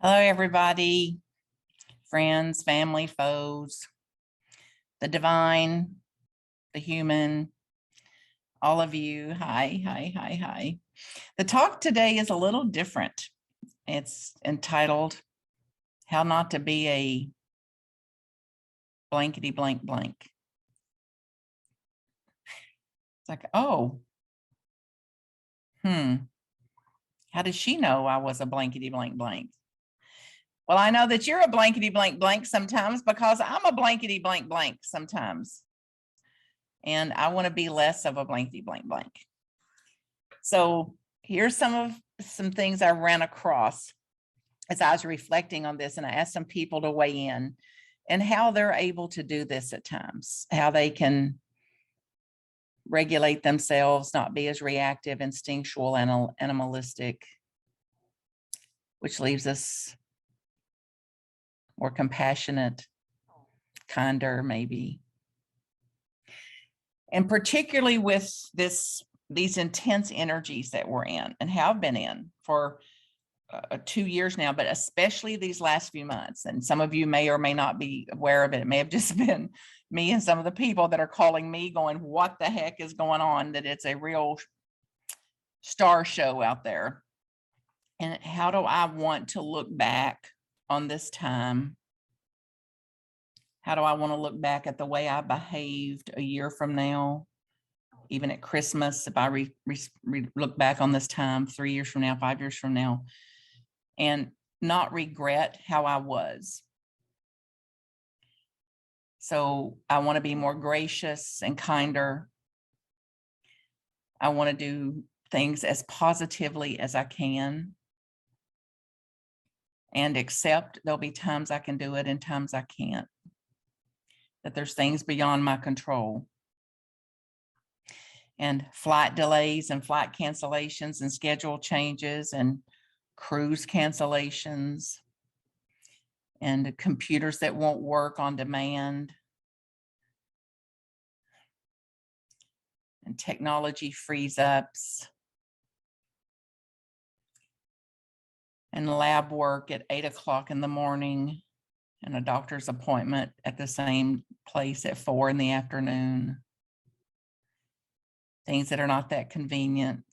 Hello, everybody, friends, family, foes, the divine, the human, all of you. Hi, hi, hi, hi. The talk today is a little different. It's entitled How Not to Be a Blankety Blank Blank. It's like, oh, how did she know I was a blankety blank blank? Well, I know that you're a blankety blank blank sometimes because I'm a blankety blank blank sometimes. And I want to be less of a blankety blank blank. So here's some things I ran across as I was reflecting on this, and I asked some people to weigh in and how they're able to do this at times, how they can regulate themselves, not be as reactive, instinctual, and animalistic, which leaves us more compassionate, kinder, maybe. And particularly with these intense energies that we're in and have been in for 2 years now, but especially these last few months. And some of you may or may not be aware of it. It may have just been me and some of the people that are calling me going, what the heck is going on? That it's a real star show out there. And how do I want to look back on this time? How do I want to look back at the way I behaved a year from now? Even at Christmas, if I look back on this time 3 years from now, 5 years from now, and not regret how I was. So I want to be more gracious and kinder. I want to do things as positively as I can and accept there'll be times I can do it and times I can't. That there's things beyond my control. And flight delays and flight cancellations and schedule changes and cruise cancellations and computers that won't work on demand and technology freeze ups and lab work at 8 o'clock in the morning and a doctor's appointment at the same place at 4 in the afternoon. Things that are not that convenient.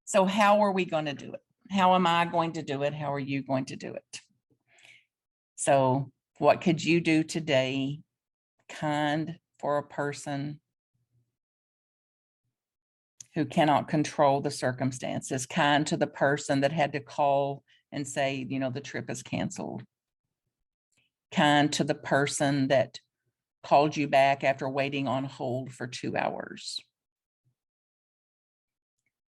So how are we going to do it? How am I going to do it? How are you going to do it? So what could you do today, kind for a person who cannot control the circumstances, kind to the person that had to call and say, the trip is canceled, kind to the person that called you back after waiting on hold for 2 hours,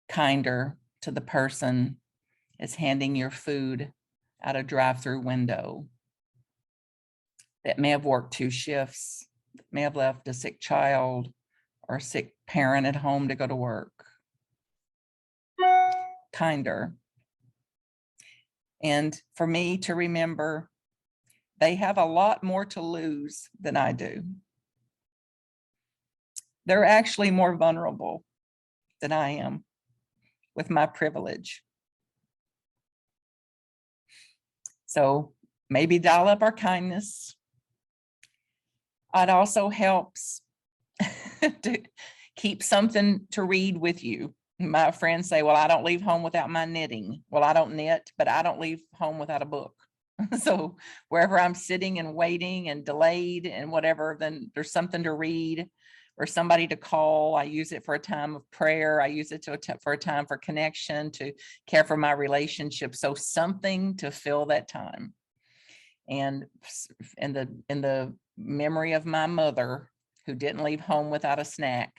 kinder to the person is handing your food out a drive-through window that may have worked 2 shifts, may have left a sick child or a sick parent at home to go to work. Kinder. And for me to remember, they have a lot more to lose than I do. They're actually more vulnerable than I am with my privilege. So maybe dial up our kindness. It also helps to keep something to read with you. My friends say, well, I don't leave home without my knitting. Well, I don't knit, but I don't leave home without a book. So wherever I'm sitting and waiting and delayed and whatever, then there's something to read or somebody to call. I use it for a time of prayer. I use it for a time for connection, to care for my relationship. So something to fill that time. And in the memory of my mother, who didn't leave home without a snack,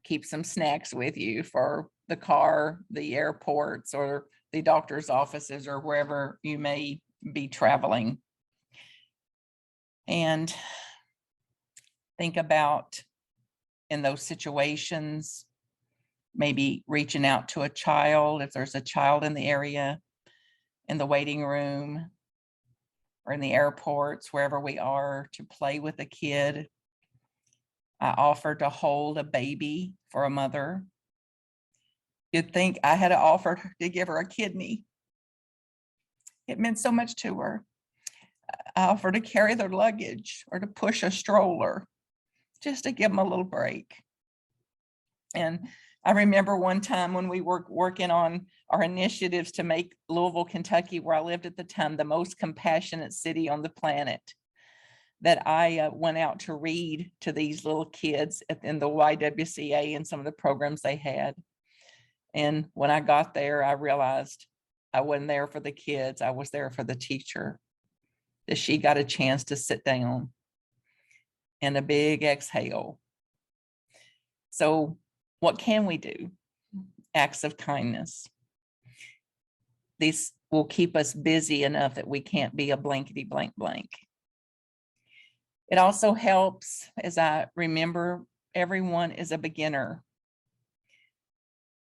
keep some snacks with you for the car, the airports, or the doctor's offices, or wherever you may be traveling. And think about, in those situations, maybe reaching out to a child, if there's a child in the area, in the waiting room, or in the airports, wherever we are, to play with a kid. I offer to hold a baby for a mother. You'd think I had offered to give her a kidney. It meant so much to her. I offered to carry their luggage or to push a stroller just to give them a little break. And I remember one time when we were working on our initiatives to make Louisville, Kentucky, where I lived at the time, the most compassionate city on the planet, that I went out to read to these little kids in the YWCA and some of the programs they had. And when I got there, I realized I wasn't there for the kids. I was there for the teacher, that she got a chance to sit down and a big exhale. So what can we do? Acts of kindness. These will keep us busy enough that we can't be a blankety blank blank. It also helps, as I remember, everyone is a beginner.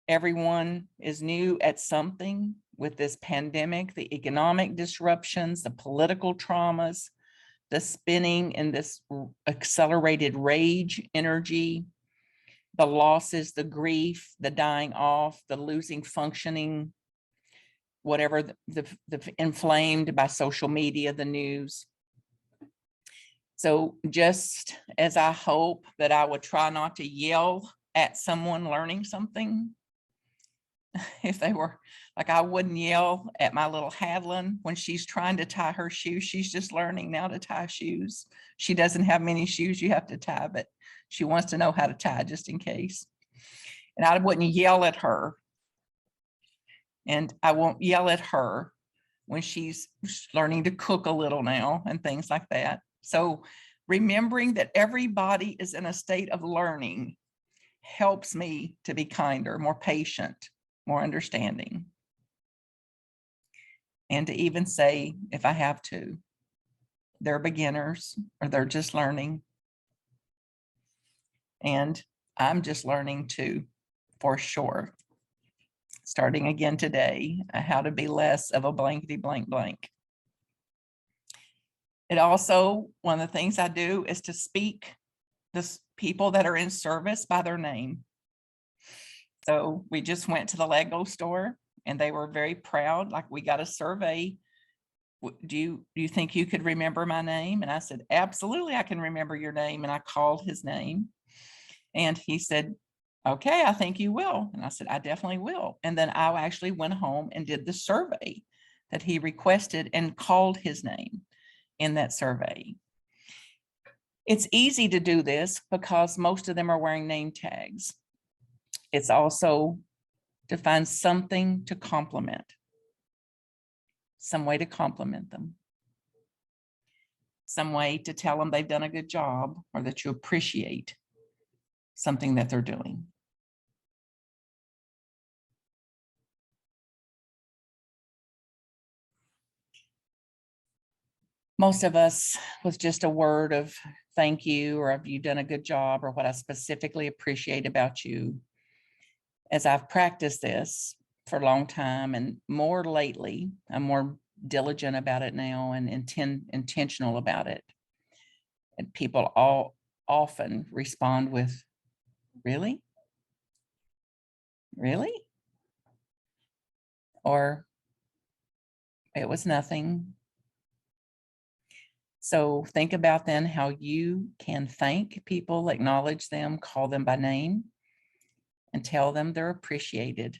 Everyone is new at something with this pandemic, the economic disruptions, the political traumas, the spinning in this accelerated rage energy, the losses, the grief, the dying off, the losing functioning, whatever the inflamed by social media, the news. So just as I hope that I would try not to yell at someone learning something, if they were like, I wouldn't yell at my little Hadlin when she's trying to tie her shoes. She's just learning now to tie shoes. She doesn't have many shoes you have to tie, but she wants to know how to tie just in case. And I wouldn't yell at her. And I won't yell at her when she's learning to cook a little now and things like that. So remembering that everybody is in a state of learning helps me to be kinder, more patient, more understanding. And to even say, if I have to, they're beginners or they're just learning. And I'm just learning too, for sure. Starting again today, how to be less of a blankety blank blank. It also, one of the things I do is to speak the people that are in service by their name. So we just went to the Lego store and they were very proud. Like, we got a survey. Do you think you could remember my name? And I said, absolutely, I can remember your name. And I called his name and he said, okay, I think you will. And I said, I definitely will. And then I actually went home and did the survey that he requested and called his name in that survey. It's easy to do this because most of them are wearing name tags. It's also to find something to compliment, some way to compliment them, some way to tell them they've done a good job or that you appreciate something that they're doing. Most of us with just a word of thank you, or have you done a good job, or what I specifically appreciate about you. As I've practiced this for a long time and more lately, I'm more diligent about it now and intentional about it. And people all often respond with, really? Really? Or it was nothing. So think about then how you can thank people, acknowledge them, call them by name, and tell them they're appreciated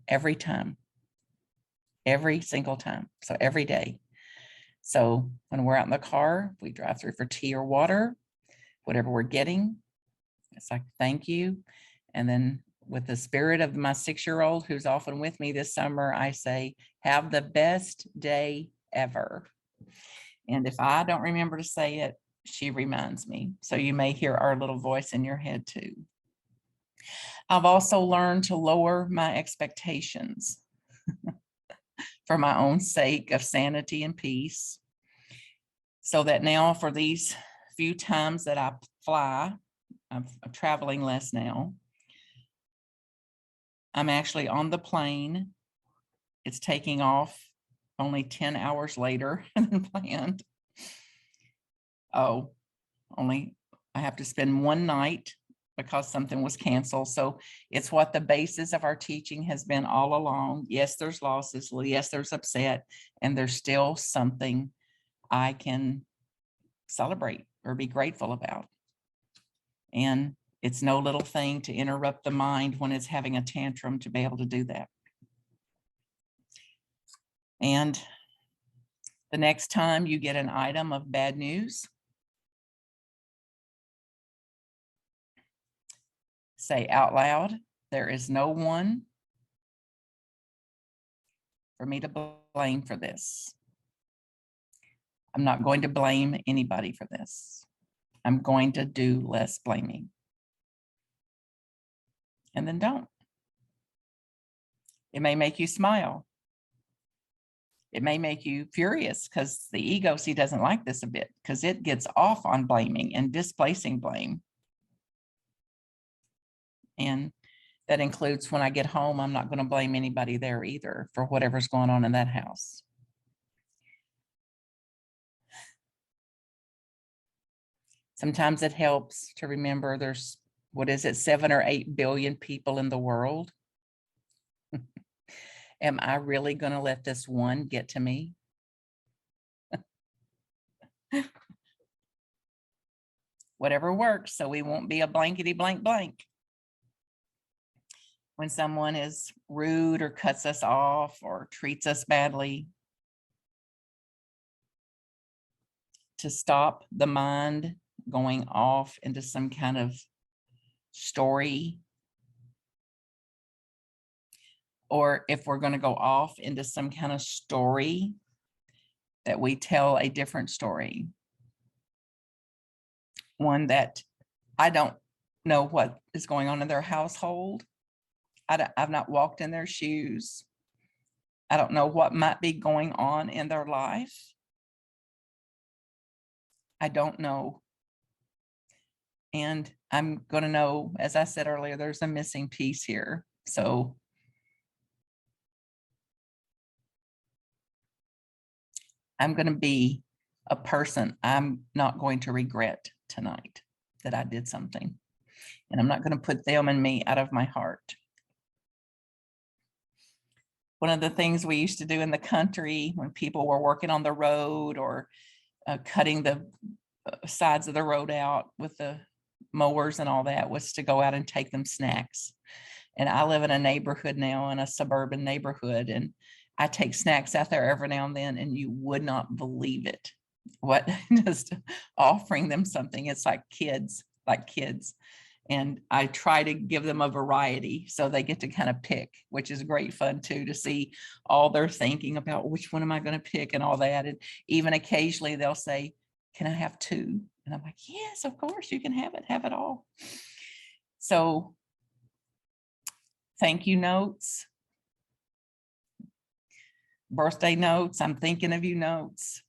every time, every single time. So every day. So when we're out in the car, we drive through for tea or water, whatever we're getting, it's like, thank you. And then with the spirit of my 6-year-old who's often with me this summer, I say, have the best day ever. And if I don't remember to say it, she reminds me. So you may hear our little voice in your head too. I've also learned to lower my expectations for my own sake of sanity and peace. So that now for these few times that I fly, I'm traveling less now. I'm actually on the plane. It's taking off only 10 hours later than planned. Oh, only I have to spend one night because something was canceled. So it's what the basis of our teaching has been all along. Yes, there's losses. Yes, there's upset, and there's still something I can celebrate or be grateful about. And it's no little thing to interrupt the mind when it's having a tantrum to be able to do that. And the next time you get an item of bad news, say out loud, there is no one for me to blame for this. I'm not going to blame anybody for this. I'm going to do less blaming. And then don't. It may make you smile. It may make you furious because the ego, see, doesn't like this a bit because it gets off on blaming and displacing blame. And that includes when I get home, I'm not going to blame anybody there either for whatever's going on in that house. Sometimes it helps to remember there's, what is it, 7 or 8 billion people in the world. Am I really going to let this one get to me? Whatever works, so we won't be a blankety blank blank. When someone is rude or cuts us off or treats us badly, to stop the mind going off into some kind of story. Or if we're going to go off into some kind of story, that we tell a different story. One that I don't know what is going on in their household. I've not walked in their shoes. I don't know what might be going on in their life. I don't know. And I'm going to know, as I said earlier, there's a missing piece here. So I'm going to be a person I'm not going to regret tonight that I did something. And I'm not going to put them and me out of my heart. One of the things we used to do in the country when people were working on the road or cutting the sides of the road out with the mowers and all that was to go out and take them snacks. And I live in a neighborhood now, in a suburban neighborhood, and I take snacks out there every now and then, and you would not believe it. What, just offering them something. It's like kids. And I try to give them a variety so they get to kind of pick, which is great fun too, to see all they're thinking about which one am I going to pick and all that. And even occasionally they'll say, can I have 2? And I'm like, yes, of course you can have it all. So thank you notes, birthday notes, I'm thinking of you notes.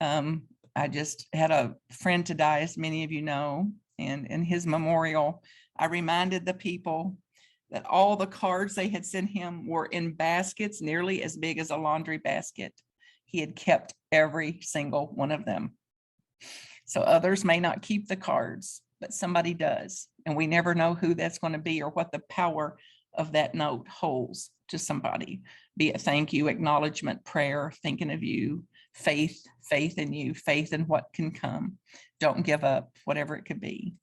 I just had a friend to die, as many of you know, and in his memorial, I reminded the people that all the cards they had sent him were in baskets nearly as big as a laundry basket. He had kept every single one of them. So others may not keep the cards, but somebody does. And we never know who that's going to be or what the power of that note holds to somebody, be it thank you, acknowledgement, prayer, thinking of you, faith in you, faith in what can come. Don't give up, whatever it could be.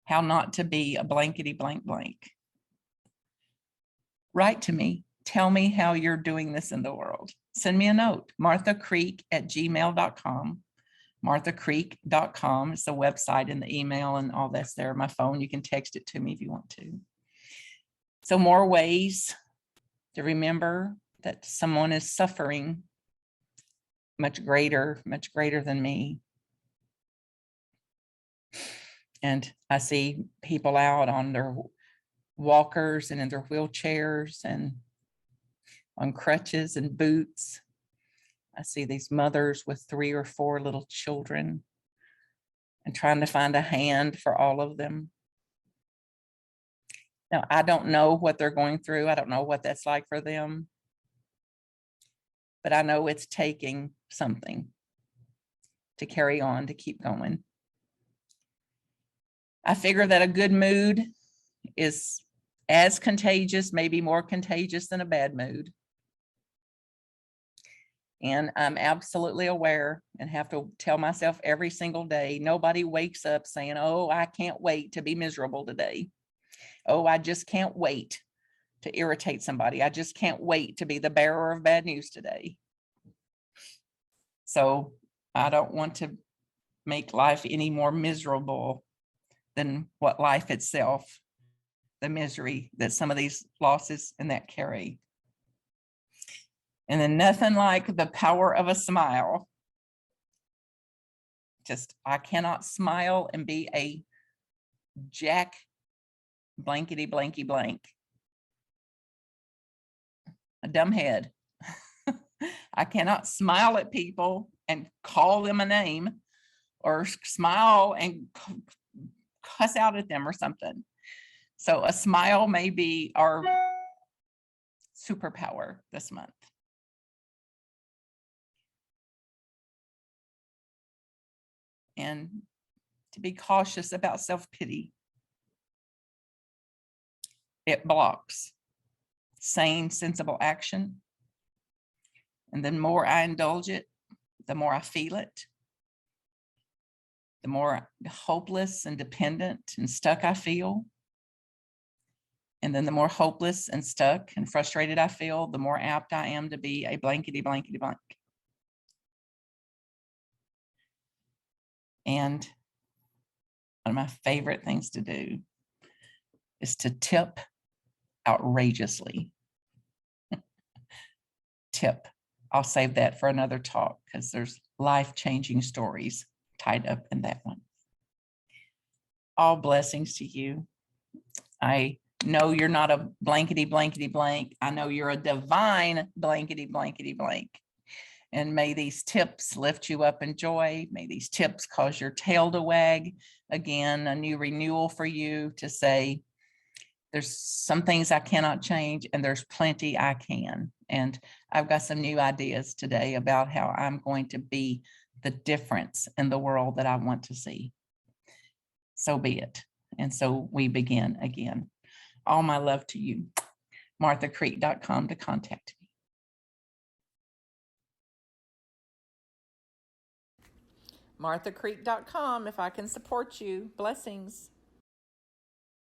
How not to be a blankety blank blank. Write to me. Tell me how you're doing this in the world. Send me a note, marthacreek@gmail.com. marthacreek.com is the website and the email and all that's there. My phone, you can text it to me if you want to. So more ways to remember that someone is suffering much greater than me. And I see people out on their walkers and in their wheelchairs and on crutches and boots. I see these mothers with 3 or 4 little children and trying to find a hand for all of them. Now, I don't know what they're going through. I don't know what that's like for them. But I know it's taking something. to carry on, to keep going. I figure that a good mood is as contagious, maybe more contagious than a bad mood. And I'm absolutely aware and have to tell myself every single day, nobody wakes up saying, oh, I can't wait to be miserable today. Oh, I just can't wait to irritate somebody. I just can't wait to be the bearer of bad news today. So I don't want to make life any more miserable than what life itself, the misery that some of these losses and that carry. And then nothing like the power of a smile. Just, I cannot smile and be a jack blankety blanky blank. A dumb head. I cannot smile at people and call them a name or smile and cuss out at them or something. So a smile may be our superpower this month. And to be cautious about self-pity. It blocks sane, sensible action. And the more I indulge it, the more I feel it. The more hopeless and dependent and stuck I feel. And then the more hopeless and stuck and frustrated I feel, the more apt I am to be a blankety blankety blank. And one of my favorite things to do is to tip outrageously. Tip. I'll save that for another talk because there's life-changing stories tied up in that one. All blessings to you. I know you're not a blankety blankety blank. I know you're a divine blankety blankety blank. And may these tips lift you up in joy. May these tips cause your tail to wag. Again, a new renewal for you to say, there's some things I cannot change and there's plenty I can. And I've got some new ideas today about how I'm going to be the difference in the world that I want to see. So be it. And so we begin again. All my love to you. marthacreek.com to contact me. marthacreek.com if I can support you. Blessings.